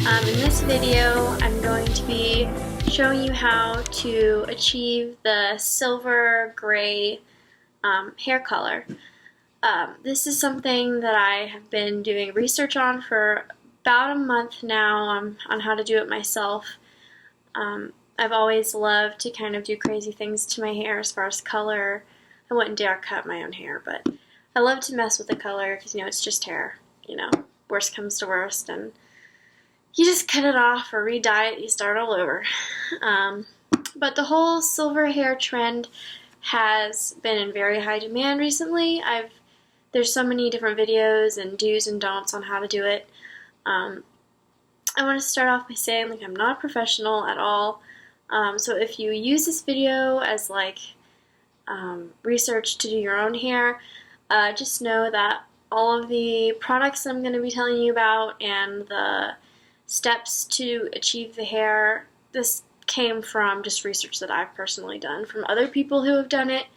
In this video, I'm going to be showing you how to achieve the silver gray hair color. This is something that I have been doing research on for about a month now on how to do it myself. I've always loved to kind of do crazy things to my hair as far as color. I wouldn't dare cut my own hair, but I love to mess with the color because, you know, it's just hair. You know, worst comes to worst, and you just cut it off or re-dye it, you start all over. But the whole silver hair trend has been in very high demand recently. There's so many different videos and do's and don'ts on how to do it. I want to start off by saying, like, I'm not a professional at all. So if you use this video as research to do your own hair, just know that all of the products that I'm going to be telling you about and the steps to achieve the hair, this came from just research that I've personally done from other people who have done it.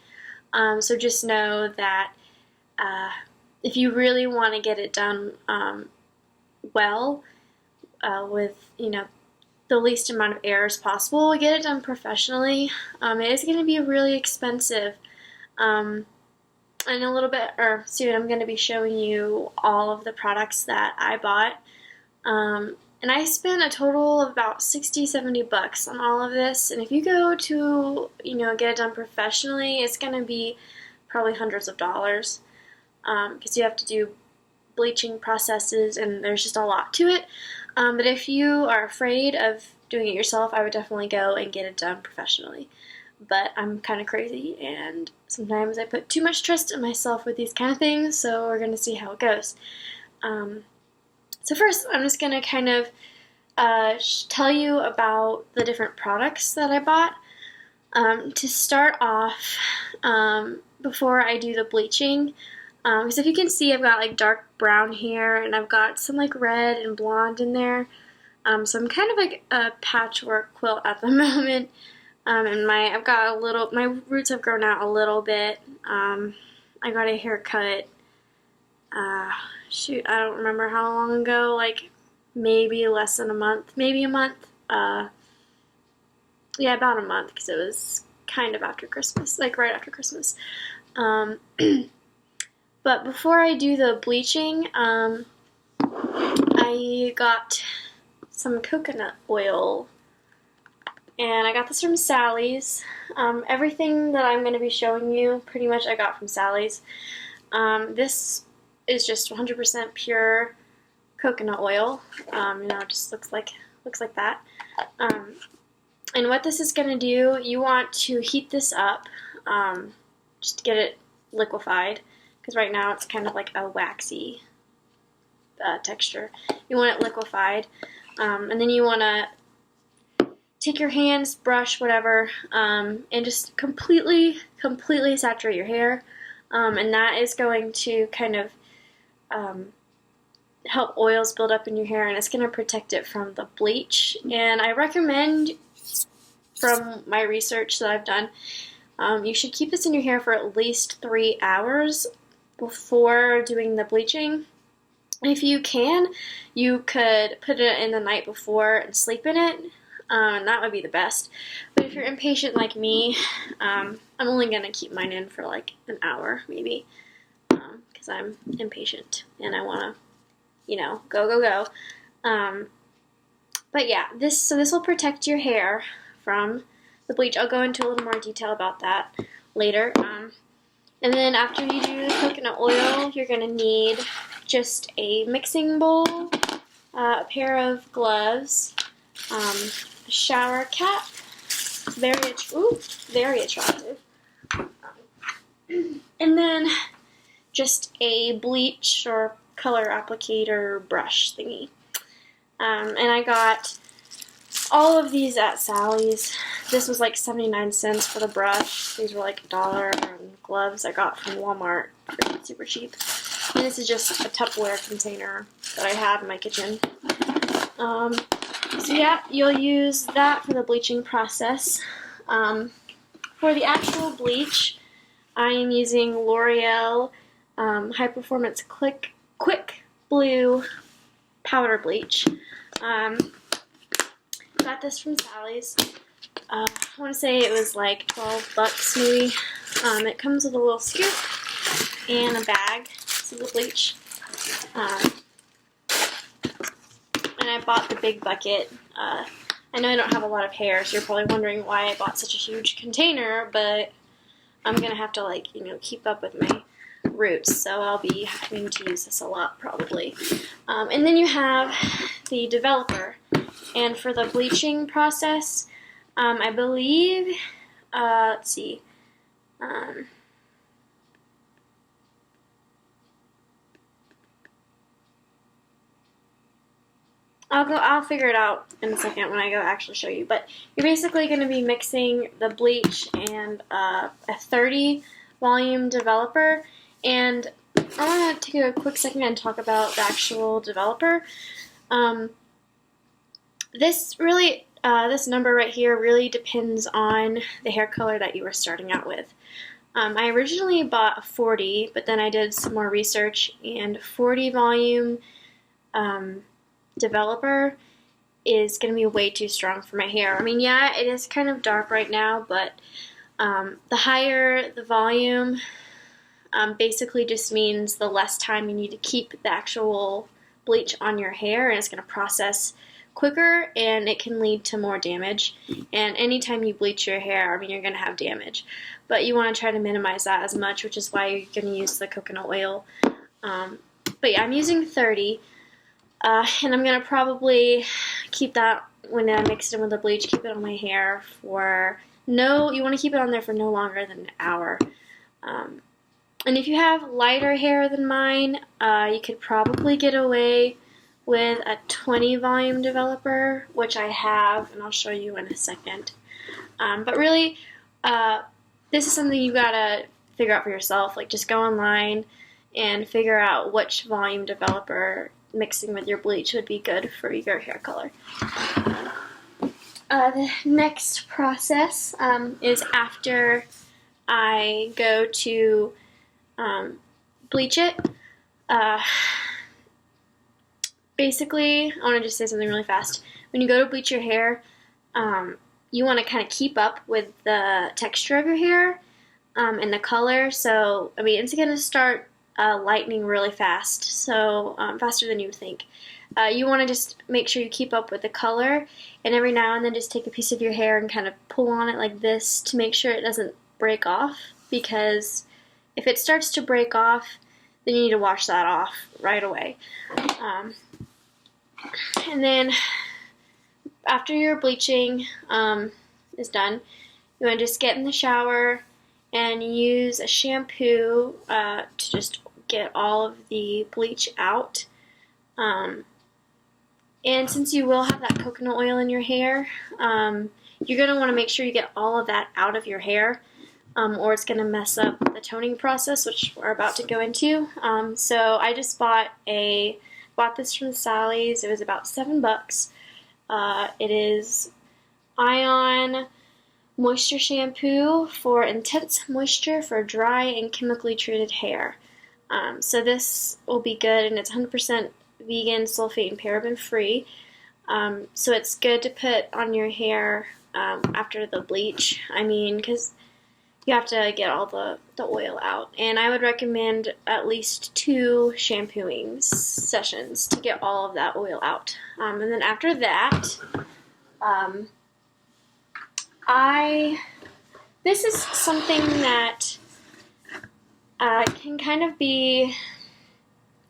So just know that if you really want to get it done well, with, you know, the least amount of errors possible, get it done professionally. It is going to be really expensive. In a little bit, or soon, I'm going to be showing you all of the products that I bought. And I spent a total of about $60–70 on all of this. And if you go to, you know, get it done professionally, it's going to be probably hundreds of dollars. Because you have to do bleaching processes, and there's just a lot to it. But if you are afraid of doing it yourself, I would definitely go and get it done professionally. But I'm kind of crazy, and sometimes I put too much trust in myself with these kind of things, so we're going to see how it goes. So first, I'm just going to kind of tell you about the different products that I bought. To start off, before I do the bleaching, because if you can see, I've got like dark brown hair, and I've got some like red and blonde in there. So I'm kind of like a patchwork quilt at the moment. And my roots have grown out a little bit. I got a haircut, shoot, I don't remember how long ago, like maybe less than a month, maybe a month. Yeah, about a month, because it was kind of after Christmas, like right after Christmas. But before I do the bleaching, I got some coconut oil. And I got this from Sally's. Everything that I'm going to be showing you, pretty much I got from Sally's. This is just 100% pure coconut oil. You know, it just looks like that. And what this is going to do, you want to heat this up, just to get it liquefied, because right now it's kind of like a waxy texture. You want it liquefied, and then you want to take your hands, brush, whatever, and just completely saturate your hair. And that is going to kind of help oils build up in your hair, and it's going to protect it from the bleach. And I recommend, from my research that I've done, you should keep this in your hair for at least 3 hours before doing the bleaching. If you can, you could put it in the night before and sleep in it. And that would be the best. But if you're impatient like me, I'm only going to keep mine in for like an hour, maybe, because I'm impatient and I want to, you know, go. But yeah, this will protect your hair from the bleach. I'll go into a little more detail about that later. And then after you do the coconut oil, you're going to need just a mixing bowl, a pair of gloves, a shower cap, very attractive, and then just a bleach or color applicator brush thingy. And I got all of these at Sally's. This was like 79 cents for the brush. These were like $1, and gloves I got from Walmart for super cheap. And this is just a Tupperware container that I have in my kitchen. So yeah, you'll use that for the bleaching process. For the actual bleach, I am using L'Oreal High Performance Quick Blue Powder Bleach. Got this from Sally's. I want to say it was like $12 maybe. It comes with a little scoop and a bag. This is the bleach. And I bought the big bucket. I know I don't have a lot of hair, so you're probably wondering why I bought such a huge container, but I'm going to have to, like, you know, keep up with my roots, so I'll be having to use this a lot probably. And then you have the developer. And for the bleaching process, I believe, let's see, I'll figure it out in a second when I go actually show you. But you're basically going to be mixing the bleach and a 30 volume developer. And I want to take a quick second and talk about the actual developer. This number right here really depends on the hair color that you were starting out with. I originally bought a 40, but then I did some more research, and 40 volume developer is going to be way too strong for my hair. I mean, yeah, it is kind of dark right now, but the higher the volume basically just means the less time you need to keep the actual bleach on your hair, and it's going to process quicker, and it can lead to more damage. And anytime you bleach your hair, I mean, you're going to have damage. But you want to try to minimize that as much, which is why you're going to use the coconut oil. But yeah, I'm using 30. And I'm going to probably keep that when I mix it in with the bleach, keep it on my hair for you want to keep it on there for no longer than an hour. And if you have lighter hair than mine, you could probably get away with a 20 volume developer, which I have, and I'll show you in a second. But really, this is something you gotta figure out for yourself. Like, just go online and figure out which volume developer mixing with your bleach would be good for your hair color. The next process is after I go to bleach it. Basically, I want to just say something really fast. When you go to bleach your hair, you want to kind of keep up with the texture of your hair and the color. So, I mean, it's going to start lightening really fast, so faster than you would think. You want to just make sure you keep up with the color, and every now and then just take a piece of your hair and kind of pull on it like this to make sure it doesn't break off, because if it starts to break off, then you need to wash that off right away. And then after your bleaching is done, you want to just get in the shower and use a shampoo to just get all of the bleach out. And since you will have that coconut oil in your hair, you're going to want to make sure you get all of that out of your hair, or it's going to mess up the toning process, which we're about to go into. So I just bought this from Sally's. It was about $7. It is Ion Moisture Shampoo for intense moisture for dry and chemically treated hair. So this will be good, and it's 100% vegan, sulfate, and paraben free. So it's good to put on your hair after the bleach. I mean, because you have to get all the oil out. And I would recommend at least 2 shampooing sessions to get all of that oil out. And then after that, this is something that can kind of be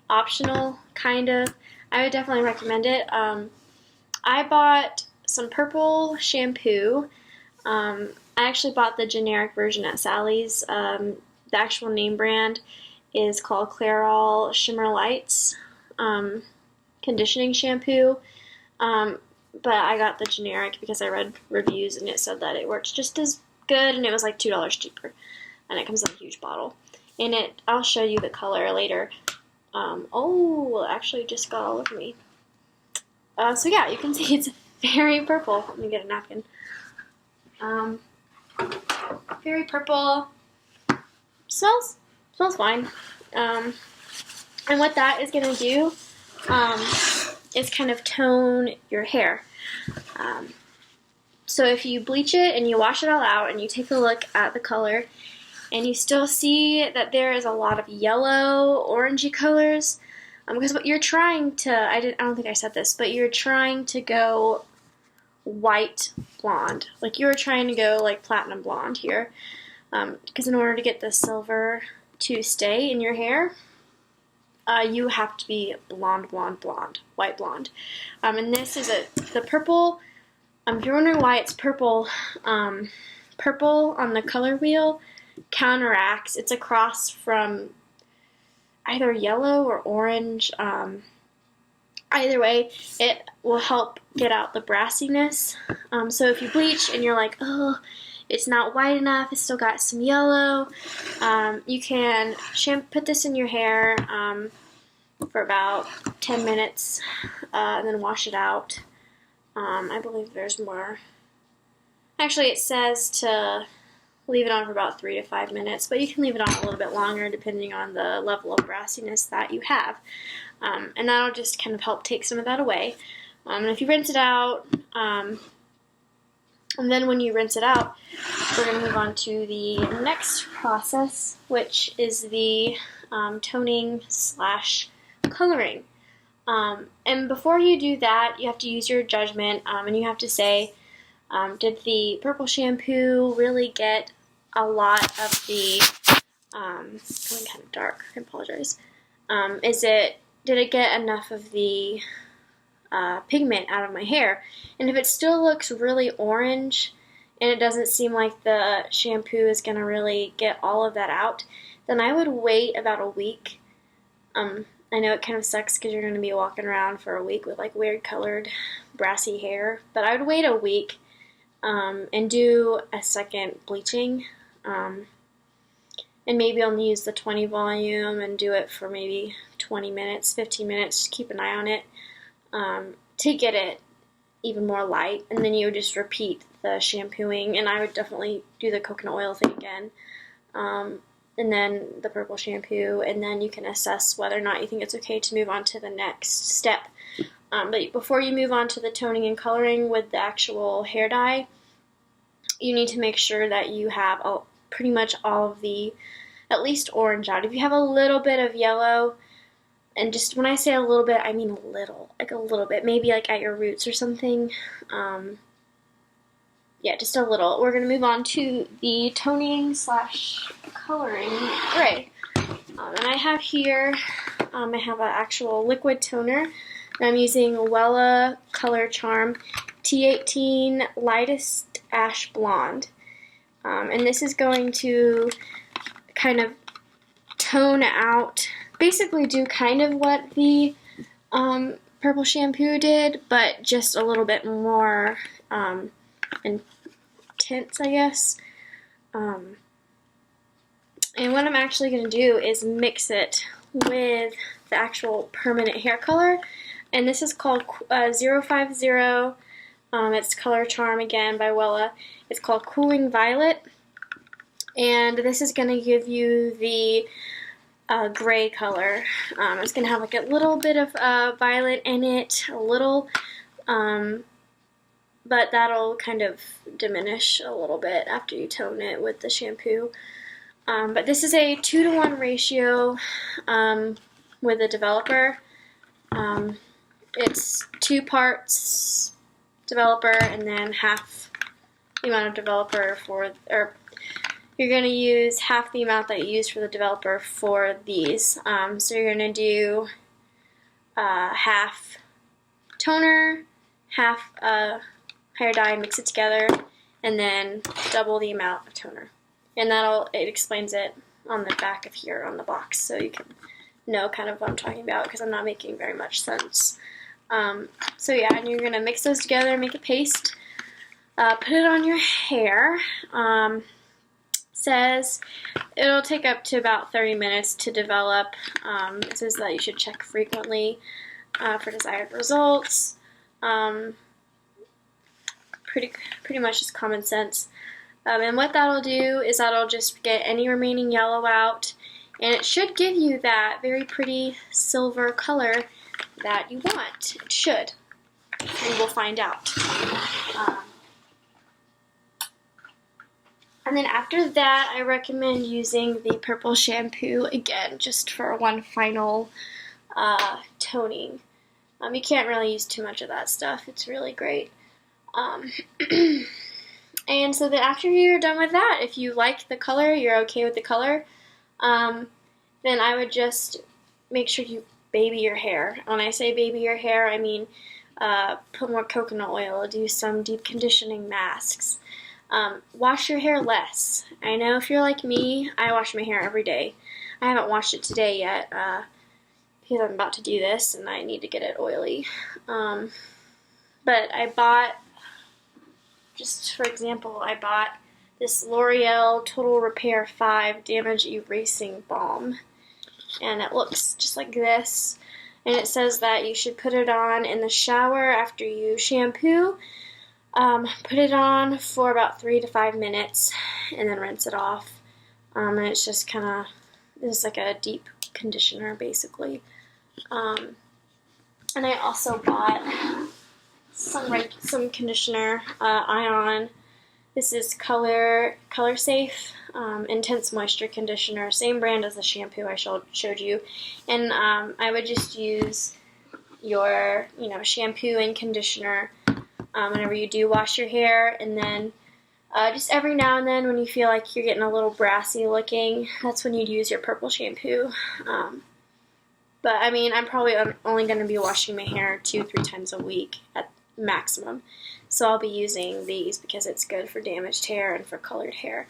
optional, kind of. I would definitely recommend it. I bought some purple shampoo. I actually bought the generic version at Sally's. The actual name brand is called Clairol Shimmer Lights conditioning shampoo. But I got the generic because I read reviews and it said that it works just as good, and it was like $2 cheaper. And it comes in a huge bottle. And I'll show you the color later. Oh, it actually just got all over me. So yeah, you can see it's very purple. Let me get a napkin. Very purple. Smells fine. And what that is going to do, is kind of tone your hair. So if you bleach it and you wash it all out and you take a look at the color and you still see that there is a lot of yellow, orangey colors, because what you're trying to, I don't think I said this, but you're trying to go white blonde. Like you were trying to go like platinum blonde here. Because in order to get the silver to stay in your hair, you have to be blonde, white blonde. And this is the purple. If you're wondering why it's purple, purple on the color wheel counteracts. It's a cross from either yellow or orange. Either way, it will help get out the brassiness. So if you bleach and you're like, oh, it's not white enough, it's still got some yellow, you can put this in your hair for about 10 minutes and then wash it out. I believe there's more. Actually, it says to leave it on for about 3 to 5 minutes, but you can leave it on a little bit longer depending on the level of brassiness that you have. And that'll just kind of help take some of that away. And if you rinse it out, and then when you rinse it out, we're going to move on to the next process, which is the toning / coloring. And before you do that, you have to use your judgment, and you have to say, did the purple shampoo really get a lot of the, it's going kind of dark, I apologize. Did it get enough of the pigment out of my hair? And if it still looks really orange and it doesn't seem like the shampoo is going to really get all of that out, then I would wait about a week. I know it kind of sucks because you're going to be walking around for a week with like weird colored brassy hair, but I would wait a week and do a second bleaching, and maybe only use the 20 volume and do it for maybe 20 minutes, 15 minutes, just keep an eye on it to get it even more light, and then you would just repeat the shampooing, and I would definitely do the coconut oil thing again, and then the purple shampoo, and then you can assess whether or not you think it's okay to move on to the next step. But before you move on to the toning and coloring with the actual hair dye, you need to make sure that you have pretty much all of the, at least orange out. If you have a little bit of yellow, and just when I say a little bit, I mean a little, like a little bit, maybe like at your roots or something. Yeah, just a little. We're going to move on to the toning / coloring gray. And I have here, I have an actual liquid toner. And I'm using Wella Color Charm T18 Lightest Ash Blonde. And this is going to kind of tone out, basically do kind of what the purple shampoo did, but just a little bit more intense, I guess. And what I'm actually going to do is mix it with the actual permanent hair color. And this is called 050. It's Color Charm again by Wella. It's called Cooling Violet. And this is going to give you the gray color. It's going to have like a little bit of violet in it, a little, but that'll kind of diminish a little bit after you tone it with the shampoo. But this is a 2-to-1 ratio with a developer. It's 2 parts developer and then half the amount of developer or you're going to use half the amount that you use for the developer for these. So you're going to do half toner, half hair dye, mix it together, and then double the amount of toner. And it explains it on the back of here on the box, so you can know kind of what I'm talking about, because I'm not making very much sense. So yeah, and you're going to mix those together, make a paste, put it on your hair. Says it'll take up to about 30 minutes to develop. It says that you should check frequently for desired results. Pretty much just common sense. And what that'll do is that'll just get any remaining yellow out, and it should give you that very pretty silver color that you want. It should. We will find out. And then after that, I recommend using the purple shampoo again, just for one final toning. You can't really use too much of that stuff. It's really great. And so then after you're done with that, if you like the color, you're okay with the color, then I would just make sure you baby your hair. When I say baby your hair, I mean put more coconut oil, do some deep conditioning masks. Wash your hair less. I know if you're like me, I wash my hair every day. I haven't washed it today yet because I'm about to do this and I need to get it oily. But I bought, just for example, I bought this L'Oreal Total Repair 5 Damage Erasing Balm. And it looks just like this. And it says that you should put it on in the shower after you shampoo. Put it on for about 3 to 5 minutes and then rinse it off. And it's just kind of, it's like a deep conditioner basically. And I also bought some conditioner, Ion. This is Color Safe Intense Moisture Conditioner, same brand as the shampoo I showed you. And I would just use your shampoo and conditioner whenever you do wash your hair, and then just every now and then when you feel like you're getting a little brassy looking, that's when you'd use your purple shampoo. But I mean, I'm probably only going to be washing my hair 2-3 times a week at maximum. So I'll be using these because it's good for damaged hair and for colored hair.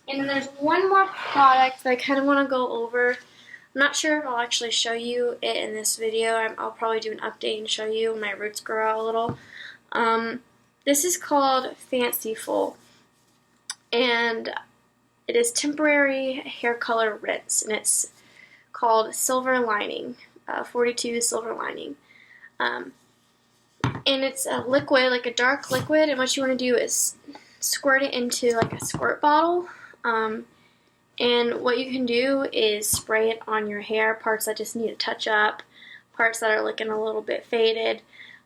And then there's one more product that I kind of want to go over. I'm not sure if I'll actually show you it in this video. I'll probably do an update and show you when my roots grow out a little. This is called Hateful, and it is temporary hair color rinse, and it's called Silver Lining, 42 Silver Lining. And it's a liquid, like a dark liquid, and what you want to do is squirt it into like a squirt bottle. And what you can do is spray it on your hair, parts that just need a touch up, parts that are looking a little bit faded.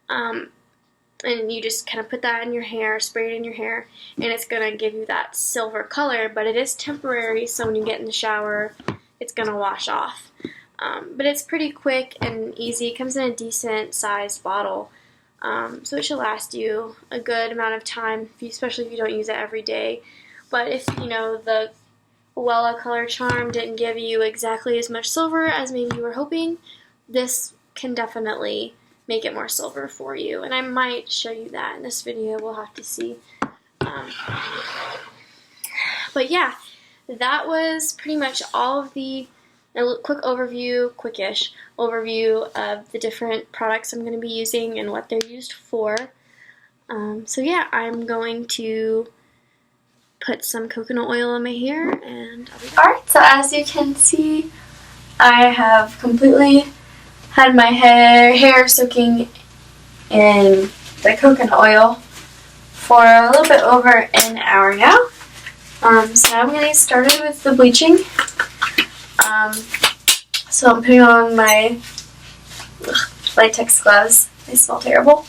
And you just kind of put that in your hair, spray it in your hair, and it's going to give you that silver color, but it is temporary, so when you get in the shower, it's going to wash off. But it's pretty quick and easy. It comes in a decent sized bottle, so it should last you a good amount of time, especially if you don't use it every day. But if, the Wella Color Charm didn't give you exactly as much silver as maybe you were hoping, this can definitely make it more silver for you. And I might show you that in this video. We'll have to see. But yeah, that was pretty much all of the quick overview, quickish overview of the different products I'm going to be using and what they're used for. So yeah, I'm going to put some coconut oil in my hair and I'll be back. Alright, so as you can see, I have completely had my hair soaking in the coconut oil for a little bit over an hour now. So now I'm going to get started with the bleaching. So I'm putting on my latex gloves. They smell terrible.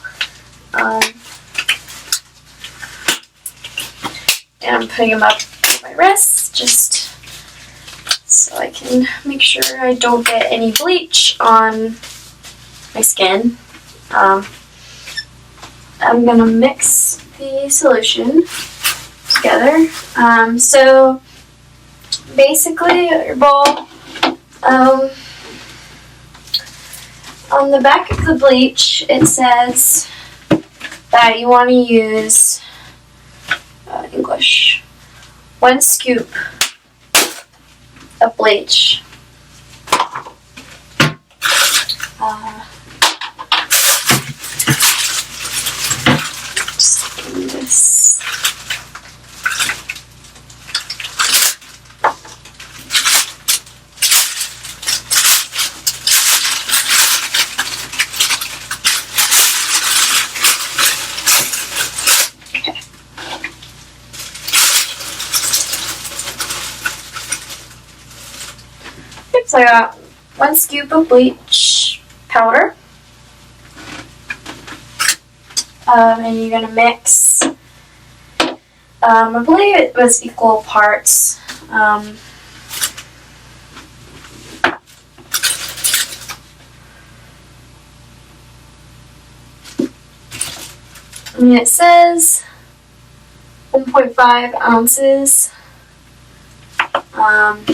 And I'm putting them up to my wrists just so I can make sure I don't get any bleach on my skin. I'm going to mix the solution together. So basically your bowl, on the back of the bleach it says that you want to use English 1 scoop of bleach. Just do this. So I got 1 scoop of bleach powder. And you're going to mix, I believe it was equal parts. I mean, it says 1.5 ounces. I'm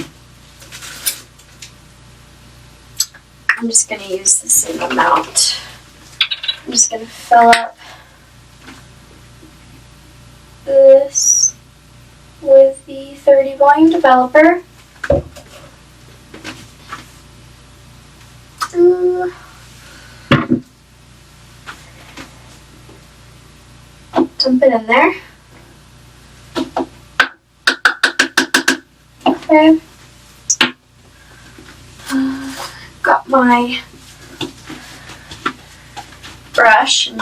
just going to use the same amount. I'm just going to fill up this with the 30 volume developer. Dump it in there. Okay. Got my brush. And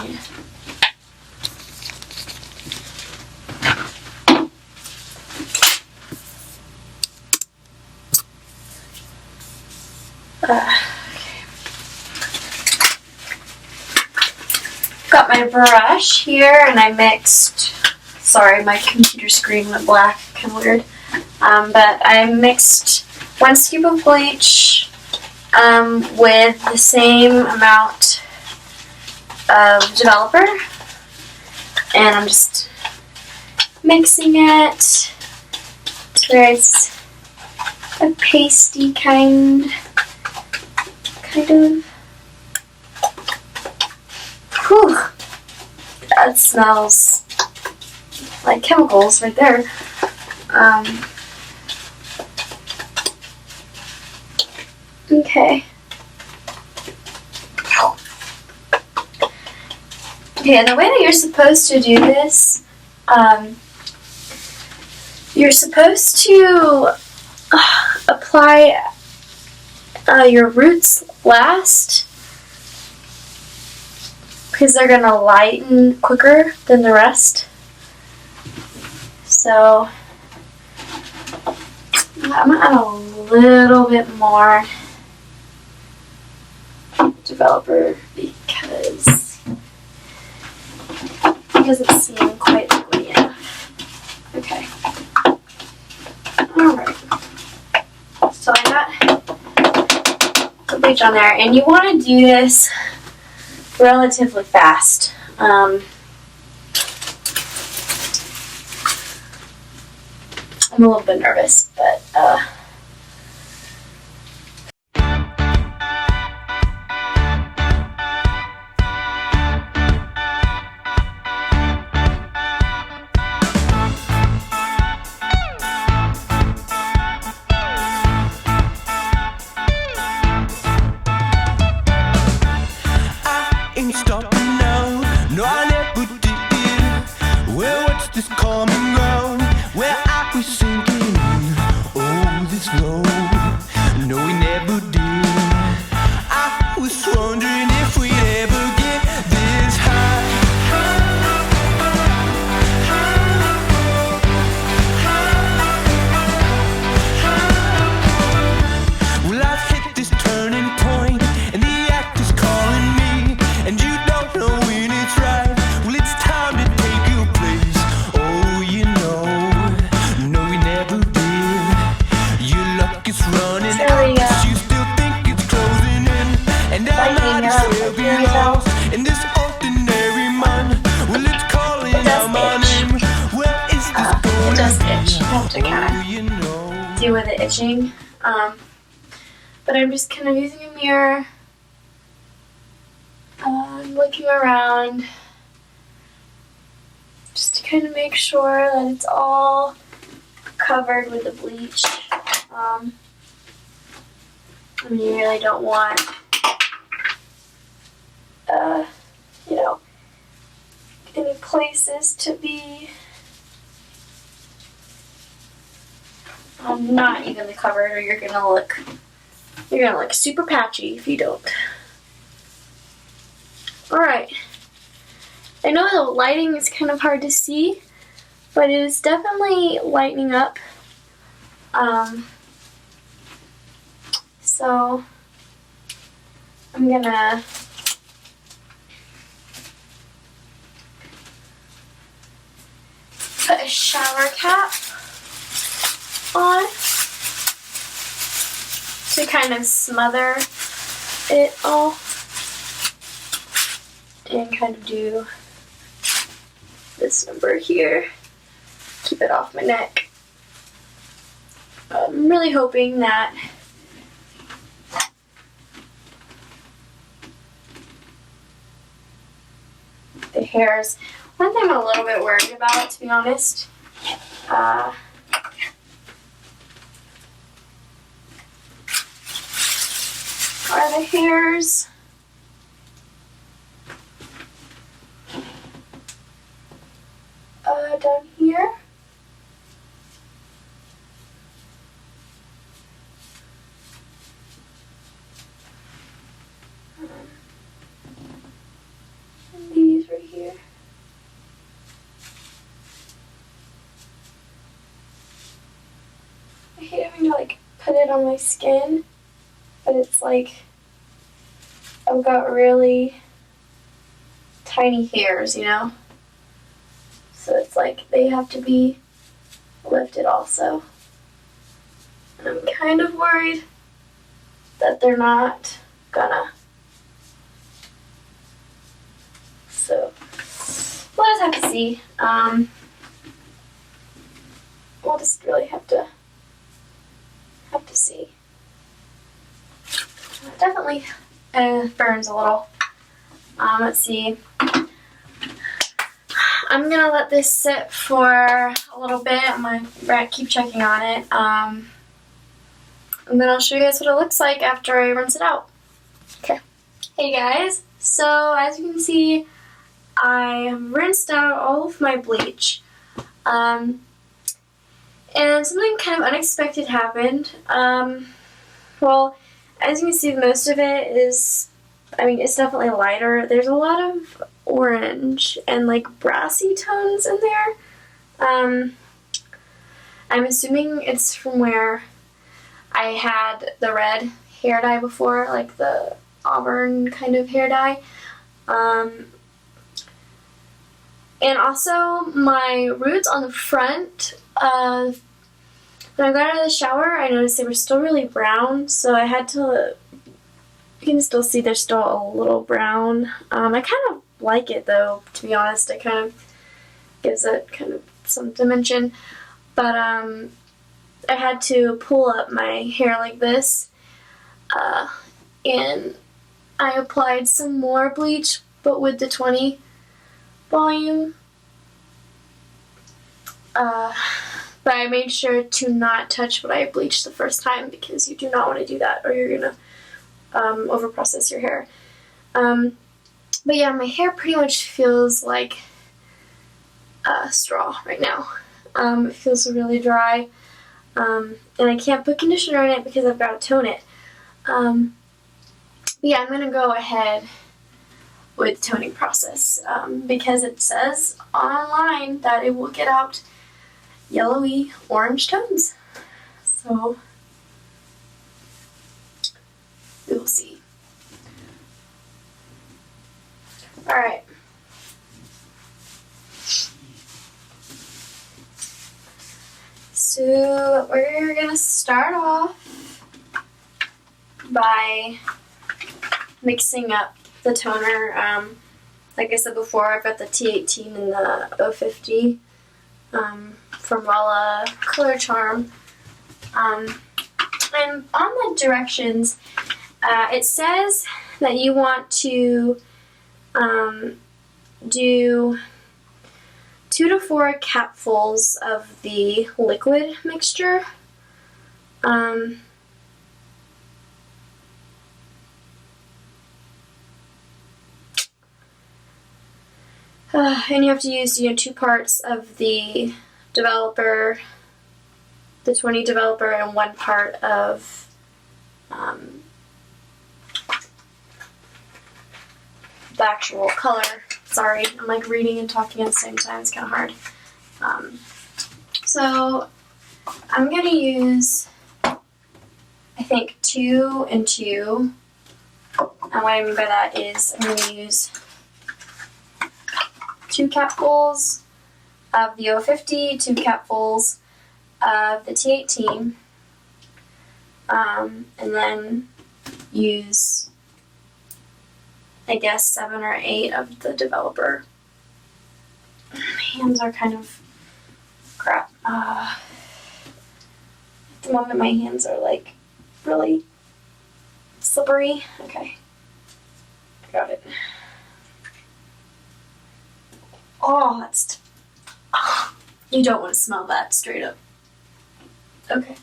got my brush here, and I mixed, sorry, my computer screen went black, kind of weird, but I mixed 1 scoop of bleach with the same amount of developer, and I'm just mixing it to where it's a pasty kind of. Whew, that smells like chemicals right there. Okay. Okay, and the way that you're supposed to do this, you're supposed to apply your roots last, because they're going to lighten quicker than the rest. So I'm going to add a little bit more developer because it doesn't seem quite liquidy enough. Okay. Alright. So I got the bleach on there, and you want to do this relatively fast. I'm a little bit nervous, but to kind of deal with the itching. But I'm just kind of using a mirror, looking around, just to kind of make sure that it's all covered with the bleach. I mean, you really don't want, you know, any places to be not evenly covered, or you're gonna look super patchy if you don't. Alright. I know the lighting is kind of hard to see, but it is definitely lightening up. So I'm gonna put a shower cap on to kind of smother it all and kind of do this number here, keep it off my neck. I'm really hoping that the hairs, one thing I'm a little bit worried about, to be honest, are the hairs down here. And these right here. I hate having to like put it on my skin, but it's like I've got really tiny hairs, you know? So it's like they have to be lifted also. And I'm kind of worried that they're not gonna. So we'll just have to see. We'll just really have to see. It definitely burns a little. Let's see. I'm gonna let this sit for a little bit. I'm gonna keep checking on it. And then I'll show you guys what it looks like after I rinse it out. Okay. Hey guys. So as you can see, I rinsed out all of my bleach. And something kind of unexpected happened. Well, as you can see, most of it is, I mean, it's definitely lighter. There's a lot of orange and like brassy tones in there. I'm assuming it's from where I had the red hair dye before, like the auburn kind of hair dye. And also my roots on the front, when I got out of the shower, I noticed they were still really brown, so I had to, you can still see they're still a little brown. I kind of like it though, to be honest. It kind of gives it kind of some dimension. But I had to pull up my hair like this, and I applied some more bleach, but with the 20 volume. But I made sure to not touch what I bleached the first time, because you do not want to do that or you're gonna overprocess your hair. But yeah, my hair pretty much feels like straw right now. It feels really dry, and I can't put conditioner in it because I've got to tone it. But yeah, I'm gonna go ahead with the toning process, because it says online that it will get out yellowy orange tones. So we will see. Alright. So we're gonna start off by mixing up the toner. Like I said before, I've got the T18 and the 050 from Wella Color Charm. And on the directions, it says that you want to do 2 to 4 capfuls of the liquid mixture. And you have to use 2 parts of the developer, the 20 developer, and 1 part of the actual color. Sorry, I'm like reading and talking at the same time. It's kind of hard. So I'm gonna use, I think, 2 and 2 And what I mean by that is I'm going to use 2 capfuls of the 050, 2 capfuls of the T18, and then use, I guess, 7 or 8 of the developer. My hands are kind of crap. At the moment my hands are like really slippery. Okay, I got it. Oh, that's... you don't want to smell that straight up. Okay.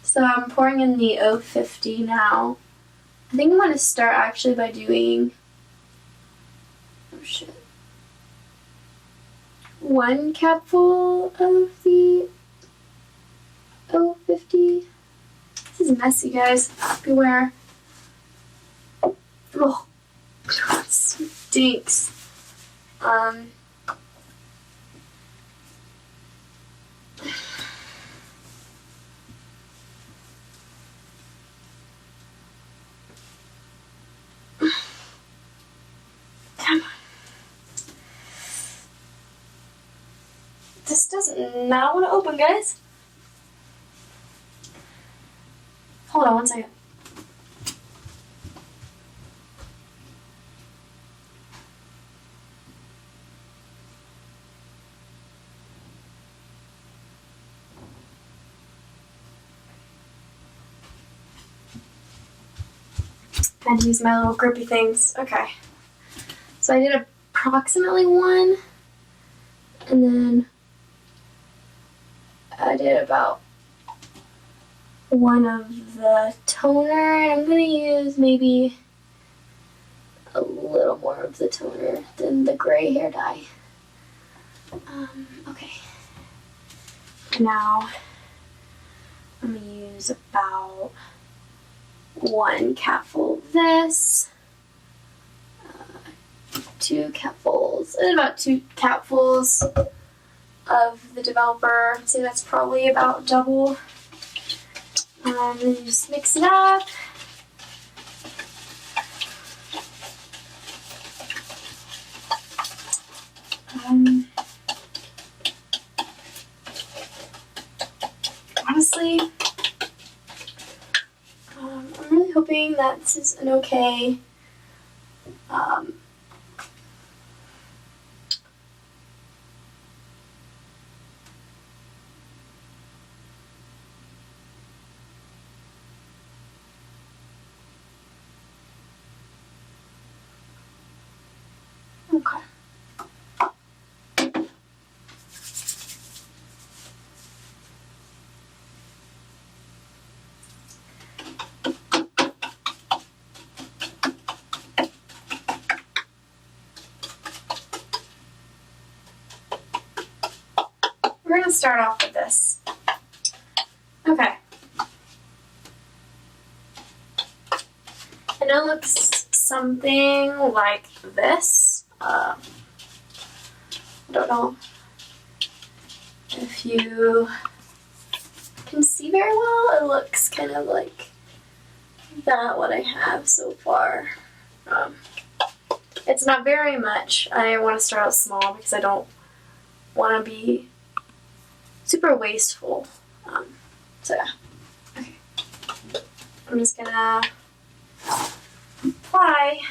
So I'm pouring in the 050 now. I think I'm going to start actually by doing... oh shit. 1 capful of the 050. This is messy, guys. Beware. Oh, it stinks. Come on. This does not want to open, guys. Hold on one second. Had to use my little grippy things. Okay. So I did approximately 1, and then I did about 1 of the toner, and I'm going to use maybe a little more of the toner than the gray hair dye. Okay. Now I'm going to use about 1 capful of this, 2 capfuls, and about 2 capfuls of the developer. So that's probably about double. And then just mix it up. Honestly, I'm really hoping that this is an okay okay. We're going to start off with this. Okay. And it looks something like this. I don't know if you can see very well. It looks kind of like that, what I have so far. It's not very much. I want to start out small because I don't want to be super wasteful. So yeah. Okay. I'm just gonna apply.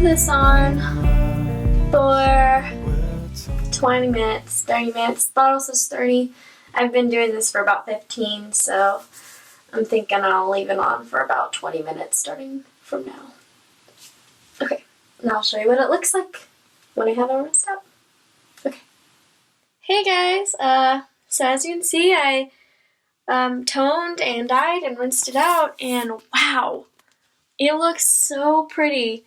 this on for 20 minutes, 30 minutes. The bottle says 30. I've been doing this for about 15, so I'm thinking I'll leave it on for about 20 minutes starting from now. Okay, now I'll show you what it looks like when I have it rinsed out. Okay. Hey guys, so as you can see, I toned and dyed and rinsed it out, and wow, it looks so pretty.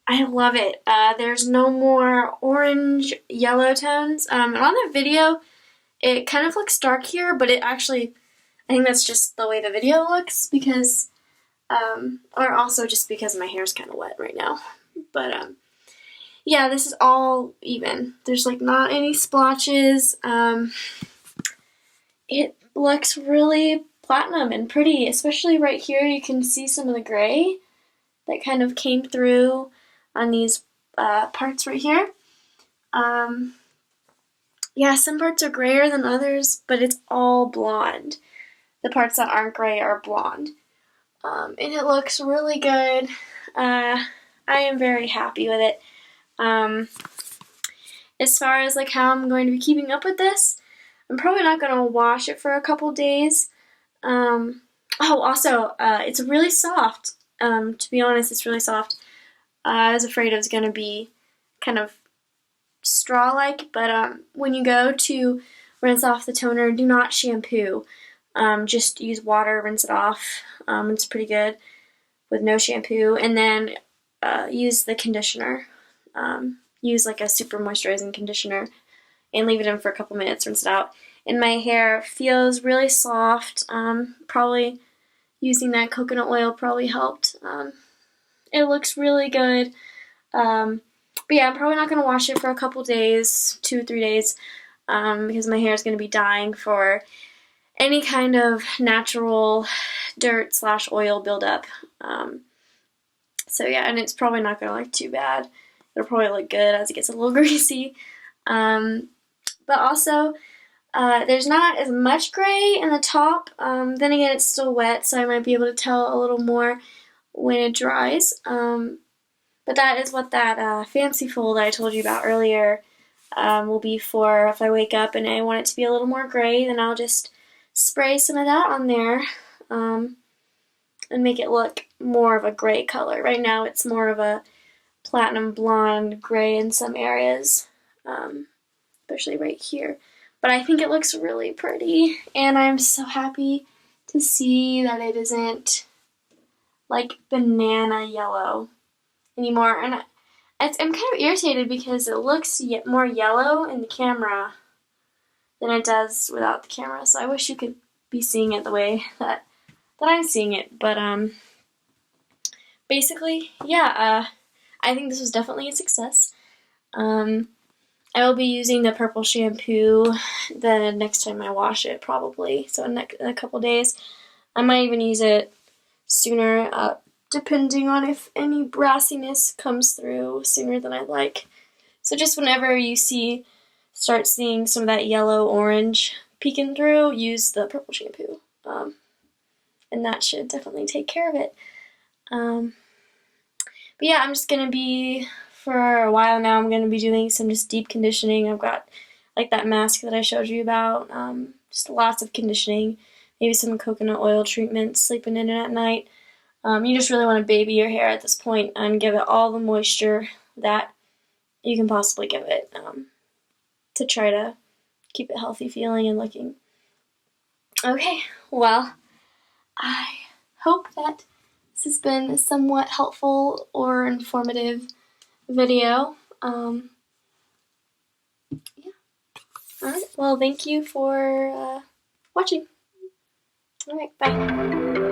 I love it. There's no more orange, yellow tones. And on the video, it kind of looks dark here, but it actually, I think that's just the way the video looks because, or also just because my hair's kind of wet right now. But, yeah, this is all even. There's like not any splotches. It looks really platinum and pretty, especially right here. You can see some of the gray that kind of came through on these parts right here. Yeah, some parts are grayer than others, but it's all blonde. The parts that aren't gray are blonde. And it looks really good. I am very happy with it. As far as like how I'm going to be keeping up with this, I'm probably not going to wash it for a couple days. Also, it's really soft. To be honest, it's really soft. I was afraid it was going to be kind of straw-like, but when you go to rinse off the toner, do not shampoo. Just use water, rinse it off. It's pretty good with no shampoo. And then use the conditioner. Use like a super moisturizing conditioner and leave it in for a couple minutes, rinse it out. And my hair feels really soft. Probably using that coconut oil probably helped. It looks really good. But yeah, I'm probably not going to wash it for a couple days, 2-3 days, because my hair is going to be dying for any kind of natural dirt/oil buildup. So yeah, and it's probably not going to look too bad. It'll probably look good as it gets a little greasy. But also, there's not as much gray in the top. Then again, it's still wet, so I might be able to tell a little more when it dries. But that is what that fancy fold I told you about earlier will be for. If I wake up and I want it to be a little more gray, then I'll just spray some of that on there and make it look more of a gray color. Right now it's more of a platinum blonde gray in some areas, especially right here. But I think it looks really pretty, and I'm so happy to see that it isn't like banana yellow anymore. And I'm kind of irritated because it looks more yellow in the camera than it does without the camera. So I wish you could be seeing it the way that I'm seeing it. But basically, yeah, I think this was definitely a success. I will be using the purple shampoo the next time I wash it, probably. So in a couple days. I might even use it sooner, depending on if any brassiness comes through sooner than I'd like. So just whenever you start seeing some of that yellow-orange peeking through, use the purple shampoo. And that should definitely take care of it. But yeah, I'm just going to be, for a while now, I'm going to be doing some just deep conditioning. I've got like that mask that I showed you about, just lots of conditioning, maybe some coconut oil treatments, sleeping in it at night. You just really want to baby your hair at this point and give it all the moisture that you can possibly give it to try to keep it healthy feeling and looking. Okay, well, I hope that this has been a somewhat helpful or informative video. Yeah. Alright, well, thank you for watching. Alright, bye.